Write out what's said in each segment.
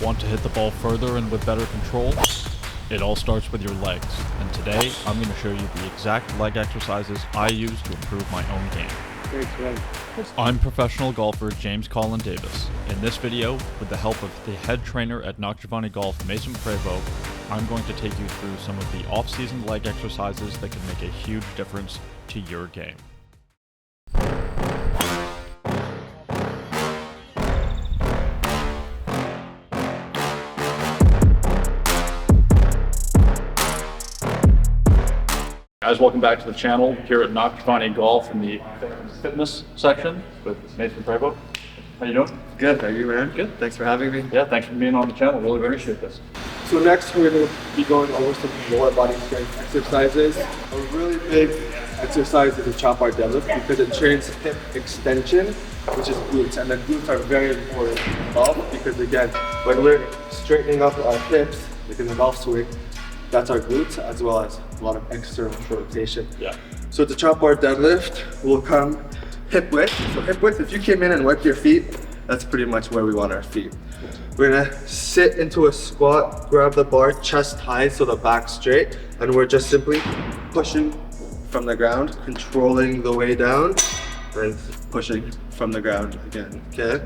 Want to hit the ball further and with better control? It all starts with your legs, and today I'm going to show you the exact leg exercises I use to improve my own game. Thanks, man. I'm professional golfer James Colin Davis. In this video, with the help of the head trainer at Nakhjavani Golf, Mason Prevost, I'm going to take you through some of the off-season leg exercises that can make a huge difference to your game. Guys, welcome back to the channel here at Nakhjavani Golf in the fitness section with Mason Prevost. How you doing? Good, how are you, man? Good. Thanks for having me. Yeah, thanks for being on the channel. Really appreciate this. So next we're going to be going over some lower body strength exercises. A really big exercise is the chop bar deadlift because it trains hip extension, which is glutes, and the glutes are very important in golf because again, when we're straightening up our hips, like in the golf swing, that's our glutes as well as a lot of external rotation. Yeah. So the chop bar deadlift will come hip width. So hip width, if you came in and wiped your feet, that's pretty much where we want our feet. We're gonna sit into a squat, grab the bar chest high so the back's straight, and we're just simply pushing from the ground, controlling the way down, and pushing from the ground again, okay?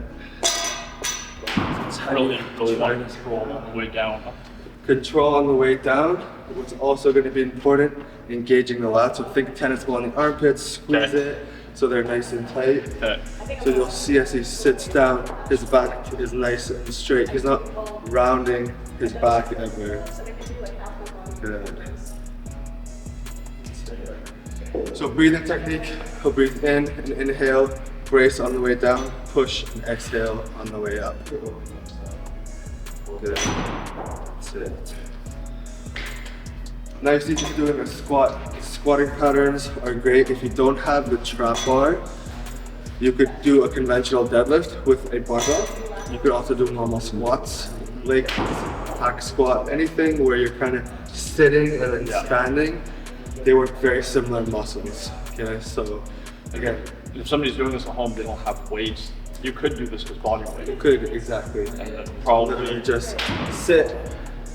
Really want to control on the way down. Control on the way down. What's also going to be important, engaging the lats. So think tennis ball in the armpits, squeeze it so they're nice and tight. Okay. So you'll see as he sits down, his back is nice and straight. He's not rounding his back ever. Good. So breathing technique, he'll breathe in and inhale, brace on the way down, push and exhale on the way up. Good. That's it. Nice easy to do in a squat. Squatting patterns are great. If you don't have the trap bar, you could do a conventional deadlift with a barbell. You could also do normal squats, leg hack squat, anything where you're kind of sitting and then standing. They work very similar muscles. Okay, so again, If somebody's doing this at home, they don't have weights. You could do this with body weight. you could exactly. And then probably just sit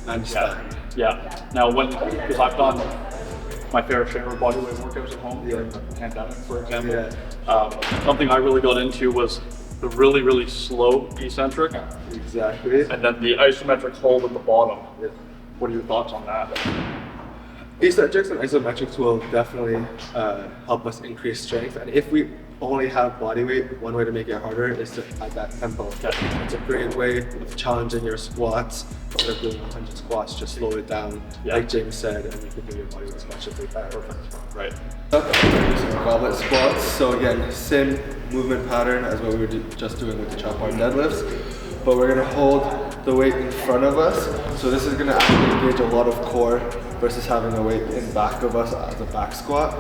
and stand. Yeah. Now, because I've done my fair share of bodyweight workouts at home during the pandemic, for example. Yeah. Something I really got into was the really, really slow eccentric, Exactly. and then the isometric hold at the bottom. What are your thoughts on that? Eccentrics and isometrics will definitely help us increase strength, and if we only have body weight, one way to make it harder is to add that tempo. It's a great way of challenging your squats. Instead of doing 100 squats, just slow it down, like James said, and you can do your body weight especially better. Perfect. Right. Goblet squats. So again, same movement pattern as what we were just doing with the chop bar deadlifts, but we're gonna hold the weight in front of us. So this is gonna actually engage a lot of core versus having a weight in back of us as a back squat.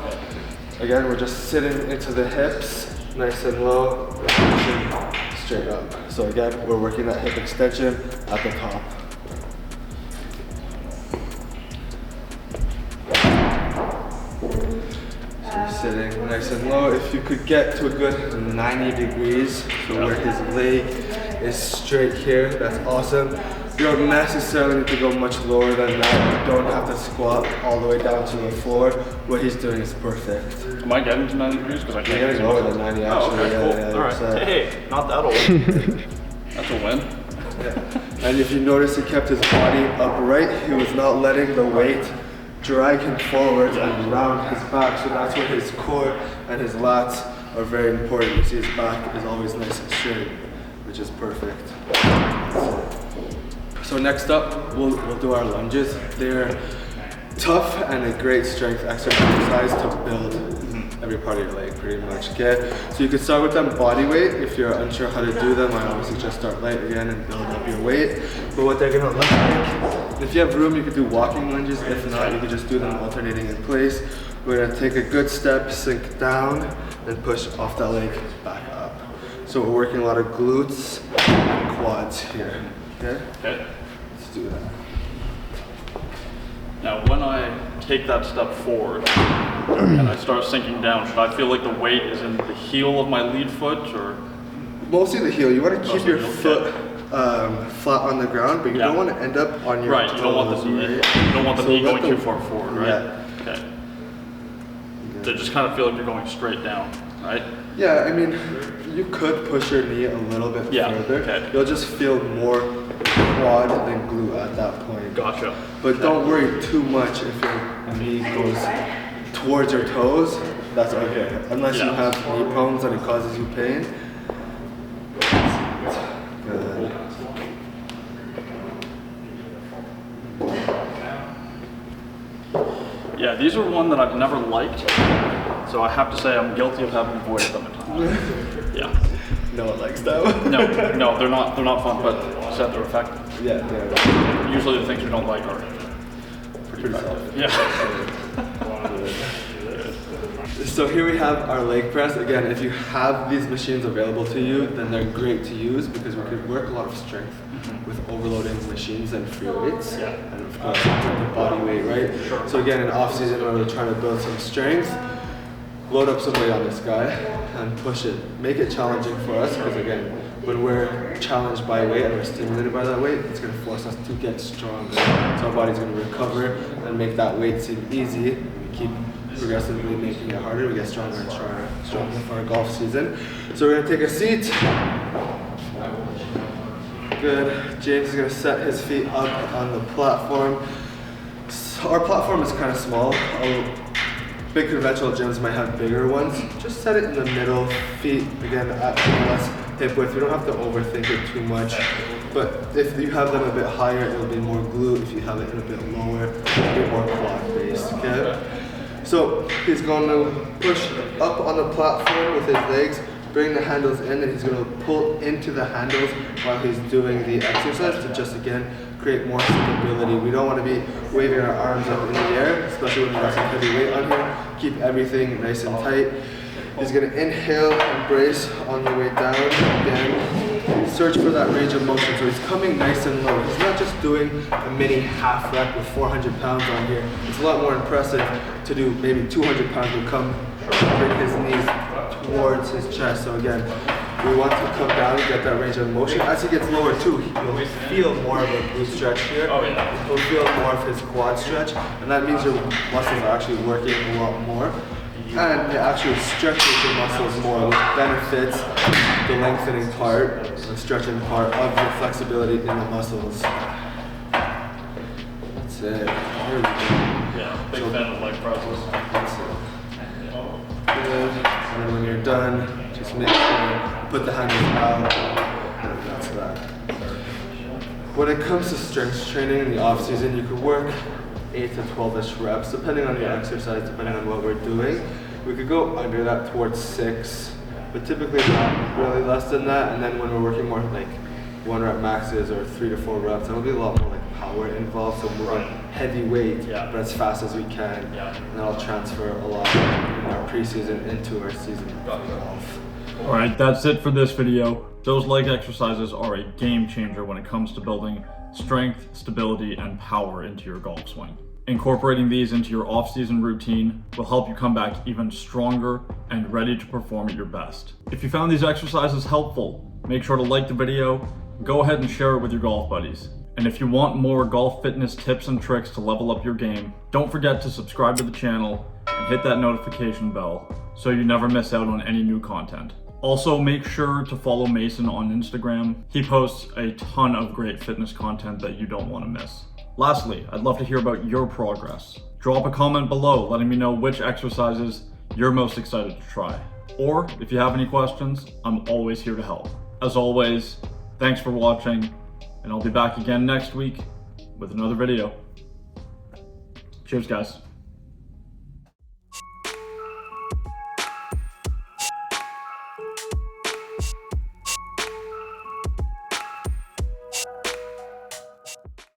Again, we're just sitting into the hips, nice and low, pushing straight up. So again, we're working that hip extension at the top. So you're sitting nice and low. If you could get to a good 90 degrees, so where his leg is straight here, that's awesome. You don't necessarily need to go much lower than that. You don't have to squat all the way down to the floor. What he's doing is perfect. Am I getting to 90 degrees? Because I can't. You're getting lower than 90 actually. Oh, okay, cool. Yeah, All right. Hey, not that old. That's a win. Yeah. And if you notice, he kept his body upright. He was not letting the weight drag him forward and round his back. So that's where his core and his lats are very important. You see his back is always nice and straight, which is perfect. So next up, we'll do our lunges. They're tough and a great strength exercise to build every part of your leg pretty much, okay? So you can start with them body weight. If you're unsure how to do them, I obviously just start light again and build up your weight. But what they're gonna look like, if you have room, you could do walking lunges. If not, you can just do them alternating in place. We're gonna take a good step, sink down, and push off that leg back up. So we're working a lot of glutes and quads here, okay? Okay. Let's do that. Now, when I take that step forward and I start sinking down, should I feel like the weight is in the heel of my lead foot, or? Mostly the heel. You want to keep your foot flat on the ground, but you don't want to end up on your right. toes. You don't want the knee. You don't want the knee going too far forward, right? Yeah. Okay. To just kind of feel like you're going straight down, right? Yeah, I mean, you could push your knee a little bit further. Okay. You'll just feel more quad than glute at that point. Gotcha. But don't worry too much if your knee goes towards your toes. That's okay. Unless you have knee problems and it causes you pain. Good. Yeah, these are one that I've never liked, so I have to say I'm guilty of having avoided them at times. Yeah. No one likes them. No, they're not fun, but said they're effective. Yeah, they're Usually the things we don't like are pretty effective. Yeah. So here we have our leg press. Again, if you have these machines available to you, then they're great to use because we could work a lot of strength with overloading machines and free weights. And of course, the body weight, right? Sure. So again, in off season, when we're trying to build some strength, load up some weight on this guy and push it. Make it challenging for us because again, when we're challenged by weight and we're stimulated by that weight, it's going to force us to get stronger. So our body's going to recover and make that weight seem easy. We keep progressively making it harder. We get stronger and stronger for our golf season. So we're going to take a seat. Good. James is going to set his feet up on the platform. So our platform is kind of small. Big conventional gyms might have bigger ones. Just set it in the middle, feet again at less hip width. You don't have to overthink it too much. But if you have them a bit higher, it'll be more glute. If you have it a bit lower, it'll be more quad based. Okay. So he's going to push up on the platform with his legs, bring the handles in, and he's going to pull into the handles while he's doing the exercise to just again create more stability. We don't want to be waving our arms up in the air, especially when we have some heavy weight on here. Keep everything nice and tight. He's going to inhale and brace on the way down. Again, search for that range of motion. So he's coming nice and low. He's not just doing a mini half rep with 400 pounds on here. It's a lot more impressive to do maybe 200 pounds will come, bring his knees towards his chest. So again, we want to come down and get that range of motion. As he gets lower too, you'll feel more of a glute stretch here. You'll feel more of his quad stretch, and that means your muscles are actually working a lot more. And it actually stretches your muscles more, which benefits the lengthening part, the stretching part of the flexibility in the muscles. That's it. There we go. Yeah, big fan of leg presses. That's it. Good. And then when you're done, just make sure put the handles out. That's that. When it comes to strength training in the off season, you could work 8 to 12ish reps, depending on your exercise, depending on what we're doing. We could go under that towards 6, but typically not really less than that. And then when we're working more like 1 rep maxes or 3 to 4 reps, there'll be a lot more like power involved. So moving heavy weight, but as fast as we can. And that'll transfer a lot in our preseason into our season golf. Alright, that's it for this video. Those leg exercises are a game changer when it comes to building strength, stability, and power into your golf swing. Incorporating these into your off-season routine will help you come back even stronger and ready to perform at your best. If you found these exercises helpful, make sure to like the video, go ahead and share it with your golf buddies. And if you want more golf fitness tips and tricks to level up your game, don't forget to subscribe to the channel and hit that notification bell so you never miss out on any new content. Also, make sure to follow Mason on Instagram. He posts a ton of great fitness content that you don't want to miss. Lastly, I'd love to hear about your progress. Drop a comment below letting me know which exercises you're most excited to try. Or if you have any questions, I'm always here to help. As always, thanks for watching, and I'll be back again next week with another video. Cheers, guys.